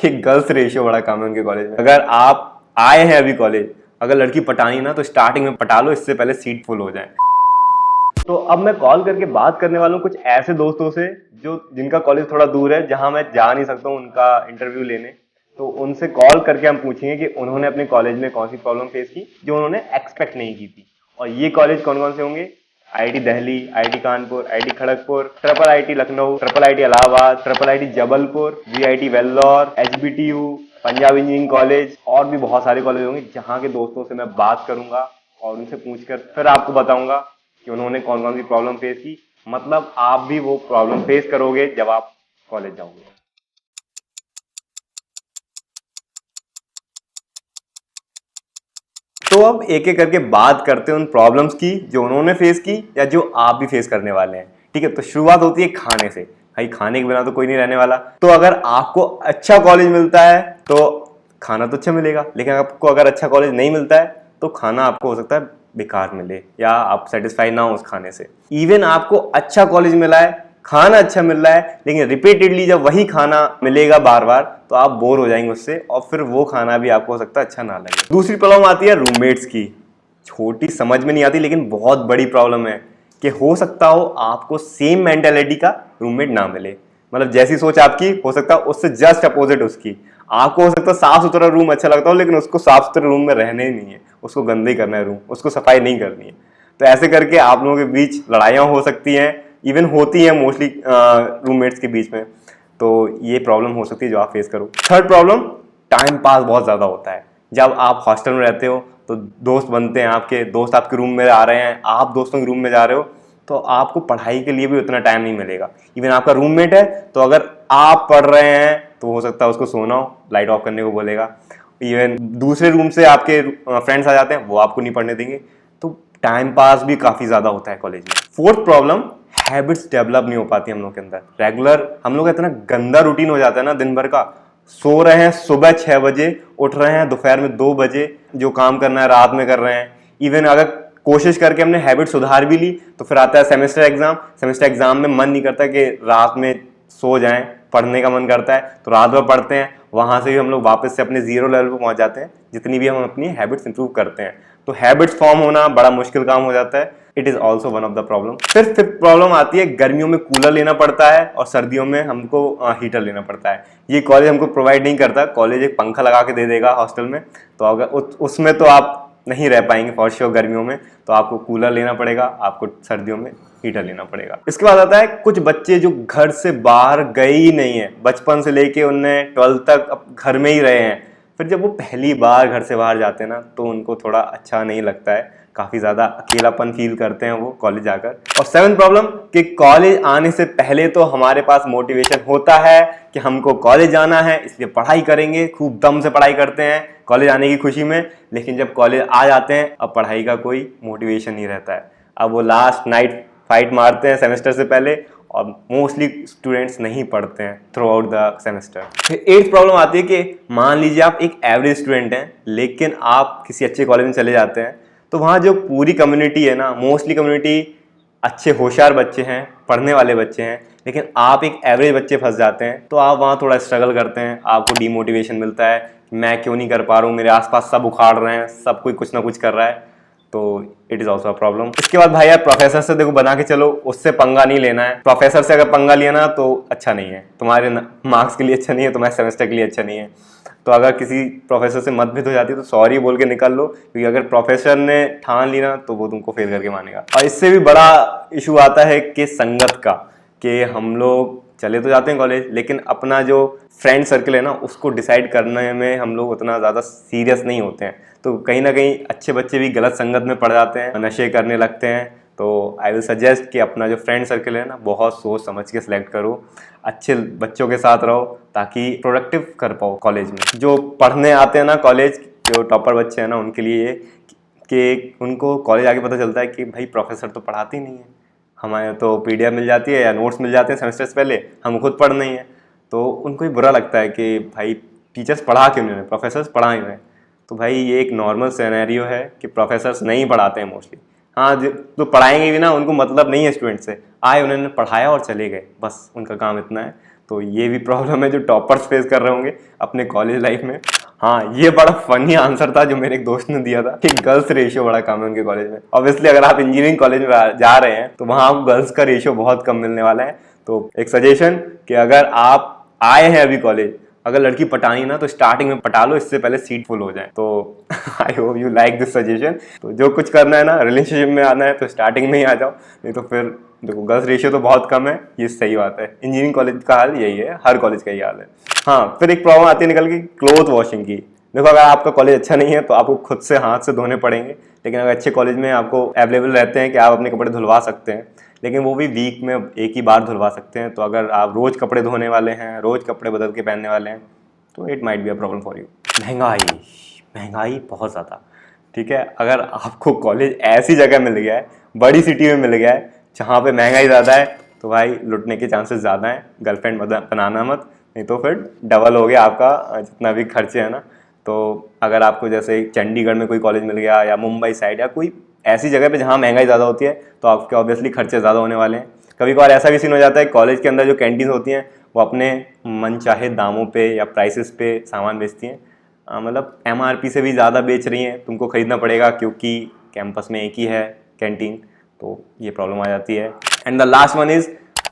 कि girls ratio बड़ा कम है उनके कॉलेज में। अगर आप आए हैं अभी कॉलेज, अगर लड़की पटानी ना तो स्टार्टिंग में पटा लो, इससे पहले सीट फुल हो जाए। तो अब मैं कॉल करके बात करने वाला हूँ कुछ ऐसे दोस्तों से जो जिनका कॉलेज थोड़ा दूर है, जहां मैं जा नहीं सकता हूँ उनका इंटरव्यू लेने। तो उनसे कॉल करके हम पूछेंगे कि उन्होंने अपने कॉलेज में कौन सी प्रॉब्लम फेस की जो उन्होंने एक्सपेक्ट नहीं की थी। और ये कॉलेज कौन कौन से होंगे? IIT Delhi, IIT Kanpur, IIT Kharagpur, triple IT Lucknow, triple IT Allahabad, triple IT Jabalpur, VIT Vellore, HBTU, Punjab engineering college, और भी बहुत सारे कॉलेज होंगे जहाँ के दोस्तों से मैं बात करूंगा और उनसे पूछकर फिर आपको बताऊंगा कि उन्होंने कौन कौन सी प्रॉब्लम फेस की। मतलब आप भी वो प्रॉब्लम फेस करोगे जब आप कॉलेज जाओगे। तो अब एक एक करके बात करते हैं उन प्रॉब्लम्स की जो उन्होंने फेस की या जो आप भी फेस करने वाले हैं। ठीक है, तो शुरुआत होती है खाने से। भाई खाने के बिना तो कोई नहीं रहने वाला। तो अगर आपको अच्छा कॉलेज मिलता है तो खाना तो अच्छा मिलेगा, लेकिन आपको अगर अच्छा कॉलेज नहीं मिलता है तो खाना आपको हो सकता है बेकार मिले या आप सेटिस्फाई ना हो उस खाने से। इवन आपको अच्छा कॉलेज मिला है, खाना अच्छा मिल रहा है, लेकिन रिपीटेडली जब वही खाना मिलेगा बार बार तो आप बोर हो जाएंगे उससे, और फिर वो खाना भी आपको हो सकता है अच्छा ना लगे। दूसरी प्रॉब्लम आती है रूममेट्स की। छोटी समझ में नहीं आती लेकिन बहुत बड़ी प्रॉब्लम है कि हो सकता हो आपको सेम मेंटेलिटी का रूममेट ना मिले। मतलब जैसी सोच आपकी हो सकता है उससे जस्ट अपोजिट उसकी। आपको हो सकता है साफ सुथरा रूम अच्छा लगता हो, लेकिन उसको साफ सुथरे रूम में रहने ही नहीं है, उसको गंदे ही करना है रूम, उसको सफाई नहीं करनी है। तो ऐसे करके आप लोगों के बीच लड़ाइयाँ हो सकती हैं, इवन होती हैं मोस्टली रूममेट्स के बीच में। तो ये प्रॉब्लम हो सकती है जो आप फेस करो। थर्ड प्रॉब्लम, टाइम पास बहुत ज़्यादा होता है। जब आप हॉस्टल में रहते हो तो दोस्त बनते हैं, आपके दोस्त आपके रूम में आ रहे हैं, आप दोस्तों के रूम में जा रहे हो, तो आपको पढ़ाई के लिए भी उतना टाइम नहीं मिलेगा। इवन आपका रूममेट है तो अगर आप पढ़ रहे हैं तो हो सकता है उसको सोना हो, लाइट ऑफ करने को बोलेगा। इवन दूसरे रूम से आपके फ्रेंड्स आ जाते हैं, वो आपको नहीं पढ़ने देंगे। तो टाइम पास भी काफ़ी ज़्यादा होता है कॉलेज में। फोर्थ प्रॉब्लम, हैबिट्स डेवलप नहीं हो पाती हम लोग के अंदर। रेगुलर हम लोग का इतना गंदा रूटीन हो जाता है ना दिन भर का। सो रहे हैं सुबह 6 बजे, उठ रहे हैं दोपहर में 2 बजे, जो काम करना है रात में कर रहे हैं। इवन अगर कोशिश करके हमने हैबिट सुधार भी ली तो फिर आता है सेमेस्टर एग्जाम। सेमेस्टर एग्जाम में मन नहीं करता कि रात में सो जाएं, पढ़ने का मन करता है तो रात भर पढ़ते हैं। वहां से भी हम लोग वापस से अपने जीरो लेवल पर पहुंच जाते हैं जितनी भी हम अपनी हैबिट्स इंप्रूव करते हैं। तो हैबिट्स फॉर्म होना बड़ा मुश्किल काम हो जाता है। It is also one of the problem. फिर फिफ्थ प्रॉब्लम आती है, गर्मियों में कूलर लेना पड़ता है और सर्दियों में हमको हीटर लेना पड़ता है। ये कॉलेज हमको प्रोवाइड नहीं करता। कॉलेज एक पंखा लगा के दे देगा हॉस्टल में, तो अगर उसमें तो आप नहीं रह पाएंगे फॉर श्योर गर्मियों में, तो आपको कूलर लेना पड़ेगा, आपको सर्दियों में हीटर लेना पड़ेगा। इसके बाद आता है कुछ बच्चे जो घर से बाहर गए ही नहीं है, बचपन से लेके उनने 12th तक अब घर में ही रहे हैं। फिर जब वो पहली बार घर से बाहर जाते हैं ना तो उनको थोड़ा अच्छा नहीं लगता है, काफ़ी ज़्यादा अकेलापन फील करते हैं वो कॉलेज जाकर। और सेवंथ प्रॉब्लम कि कॉलेज आने से पहले तो हमारे पास मोटिवेशन होता है कि हमको कॉलेज जाना है, इसलिए पढ़ाई करेंगे, खूब दम से पढ़ाई करते हैं कॉलेज आने की खुशी में। लेकिन जब कॉलेज आ जाते हैं अब पढ़ाई का कोई मोटिवेशन नहीं रहता है। अब वो लास्ट नाइट फाइट मारते हैं सेमेस्टर से पहले, और मोस्टली स्टूडेंट्स नहीं पढ़ते हैं थ्रू आउट द सेमेस्टर। फिर एट्थ प्रॉब्लम आती है कि मान लीजिए आप एक एवरेज स्टूडेंट हैं लेकिन आप किसी अच्छे कॉलेज में चले जाते हैं, तो वहाँ जो पूरी कम्युनिटी है ना, मोस्टली कम्युनिटी अच्छे होशियार बच्चे हैं, पढ़ने वाले बच्चे हैं, लेकिन आप एक एवरेज बच्चे फंस जाते हैं। तो आप वहाँ थोड़ा स्ट्रगल करते हैं, आपको डीमोटिवेशन मिलता है, मैं क्यों नहीं कर पा रहा हूँ, मेरे आसपास सब उखाड़ रहे हैं, सब कोई कुछ ना कुछ कर रहा है। तो it is also a problem. इसके बाद भाई यार प्रोफेसर से देखो बना के चलो, उससे पंगा नहीं लेना है। प्रोफेसर से अगर पंगा लिया ना तो अच्छा नहीं है, तुम्हारे मार्क्स के लिए अच्छा नहीं है, तुम्हारे सेमेस्टर के लिए अच्छा नहीं है। तो अगर किसी प्रोफेसर से मतभेद हो जाती है तो सॉरी बोल के निकल लो, क्योंकि अगर प्रोफेसर ने ठान ली ना तो वो तुमको फेल करके मानेगा। और इससे भी बड़ा इशू आता है कि संगत का, कि हम लोग चले तो जाते हैं कॉलेज लेकिन अपना जो फ्रेंड सर्कल है ना उसको डिसाइड करने में हम लोग उतना ज़्यादा सीरियस नहीं होते हैं। तो कहीं ना कहीं अच्छे बच्चे भी गलत संगत में पड़ जाते हैं, नशे करने लगते हैं। तो आई विल सजेस्ट कि अपना जो फ्रेंड सर्कल है ना बहुत सोच समझ के सिलेक्ट करो, अच्छे बच्चों के साथ रहो ताकि प्रोडक्टिव कर पाओ कॉलेज में। जो पढ़ने आते हैं ना कॉलेज, जो टॉपर बच्चे हैं ना, उनके लिए ये कि उनको कॉलेज आके पता चलता है कि भाई प्रोफेसर तो पढ़ाते ही नहीं है, हमारे तो पीडीएफ मिल जाती है या नोट्स मिल जाते हैं सेमेस्टर से पहले, हम खुद पढ़ नहीं है। तो उनको ही बुरा लगता है कि भाई टीचर्स पढ़ा क्यों नहीं रहे, प्रोफेसर्स पढ़ा ही रहे। तो भाई ये एक नॉर्मल सिनेरियो है कि प्रोफेसर्स नहीं पढ़ाते हैं मोस्टली। हाँ, जो पढ़ाएंगे भी ना उनको मतलब नहीं है स्टूडेंट से, आए उन्होंने पढ़ाया और चले गए, बस उनका काम इतना है। तो ये भी प्रॉब्लम है जो टॉपर्स फेस कर रहे होंगे अपने कॉलेज लाइफ में। हाँ, ये बड़ा फनी आंसर था जो मेरे एक दोस्त ने दिया था कि गर्ल्स रेशियो बड़ा कम है उनके कॉलेज में। ऑब्वियसली अगर आप इंजीनियरिंग कॉलेज में जा रहे हैं तो वहाँ आपको गर्ल्स का रेशियो बहुत कम मिलने वाला है। तो एक सजेशन कि अगर आप आए हैं अभी कॉलेज, अगर लड़की पटानी ना तो स्टार्टिंग में पटा लो, इससे पहले सीट फुल हो जाए। तो I hope you like this suggestion. तो जो कुछ करना है ना, रिलेशनशिप में आना है तो स्टार्टिंग में ही आ जाओ, नहीं तो फिर देखो गर्ल्स रेशियो तो बहुत कम है, ये सही बात है। इंजीनियरिंग कॉलेज का हाल यही है, हर कॉलेज का यही हाल है। हाँ, फिर एक प्रॉब्लम आती है निकल के क्लोथ वॉशिंग की। देखो अगर आपका कॉलेज अच्छा नहीं है तो आपको खुद से हाथ से धोने पड़ेंगे, लेकिन अगर अच्छे कॉलेज में आपको अवेलेबल रहते हैं कि आप अपने कपड़े धुलवा सकते हैं, लेकिन वो भी वीक में एक ही बार धुलवा सकते हैं। तो अगर आप रोज कपड़े धोने वाले हैं, रोज कपड़े बदल के पहनने वाले हैं, तो it might be a problem for you. महंगाई बहुत ज़्यादा, ठीक है। अगर आपको कॉलेज ऐसी जगह मिल गया है, बड़ी सिटी में मिल गया है जहाँ पे महंगाई ज़्यादा है, तो भाई लुटने के चांसेस ज़्यादा हैं। गर्लफ्रेंड बनाना मत, नहीं तो फिर डबल हो गया आपका जितना भी खर्चे है ना। तो अगर आपको जैसे चंडीगढ़ में कोई कॉलेज मिल गया या मुंबई साइड या कोई ऐसी जगह पे जहाँ महंगाई ज़्यादा होती है, तो आपके ऑब्वियसली खर्चे ज़्यादा होने वाले हैं। कभी कभार ऐसा भी सीन हो जाता है कॉलेज के अंदर जो कैंटीन होती हैं वो अपने मनचाहे दामों पे या प्राइसेस पे सामान बेचती हैं, मतलब MRP से भी ज़्यादा बेच रही हैं, तुमको खरीदना पड़ेगा क्योंकि कैंपस में एक ही है कैंटीन। तो ये प्रॉब्लम आ जाती है। And the last one is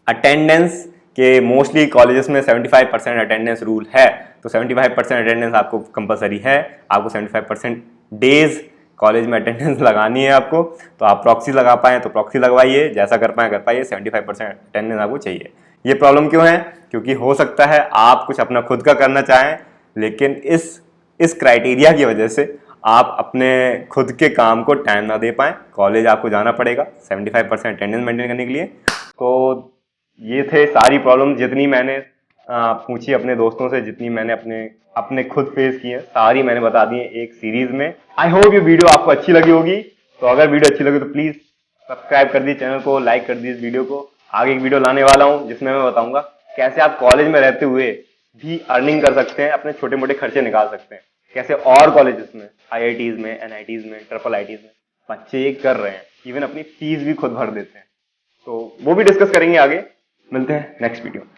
attendance, के मोस्टली कॉलेजेस में 75% अटेंडेंस रूल है। तो 75% अटेंडेंस आपको कंपलसरी है, आपको 75% डेज कॉलेज में अटेंडेंस लगानी है आपको। तो आप प्रॉक्सी लगा पाएँ तो प्रॉक्सी लगवाइए, जैसा कर पाइए 75% अटेंडेंस आपको चाहिए। ये प्रॉब्लम क्यों है? क्योंकि हो सकता है आप कुछ अपना खुद का करना चाहें, लेकिन इस क्राइटेरिया की वजह से आप अपने खुद के काम को टाइम ना दे पाएँ। कॉलेज आपको जाना पड़ेगा 75% अटेंडेंस मेंटेन करने के लिए। तो ये थे सारी प्रॉब्लम जितनी मैंने पूछी अपने दोस्तों से, जितनी मैंने अपने खुद फेस की है, सारी मैंने बता दी है एक सीरीज में। आई होप ये वीडियो आपको अच्छी लगी होगी। तो अगर वीडियो अच्छी लगी तो प्लीज सब्सक्राइब कर दीजिए चैनल को, लाइक कर दीजिए इस वीडियो को। आगे एक वीडियो लाने वाला हूँ जिसमें मैं बताऊंगा कैसे आप कॉलेज में रहते हुए भी अर्निंग कर सकते हैं, अपने छोटे मोटे खर्चे निकाल सकते हैं। कैसे और कॉलेजेस में, IITs में, NITs में, ट्रिपल ITs में बच्चे ये कर रहे हैं, इवन अपनी फीस भी खुद भर देते हैं। तो वो भी डिस्कस करेंगे आगे। मिलते हैं नेक्स्ट वीडियो में।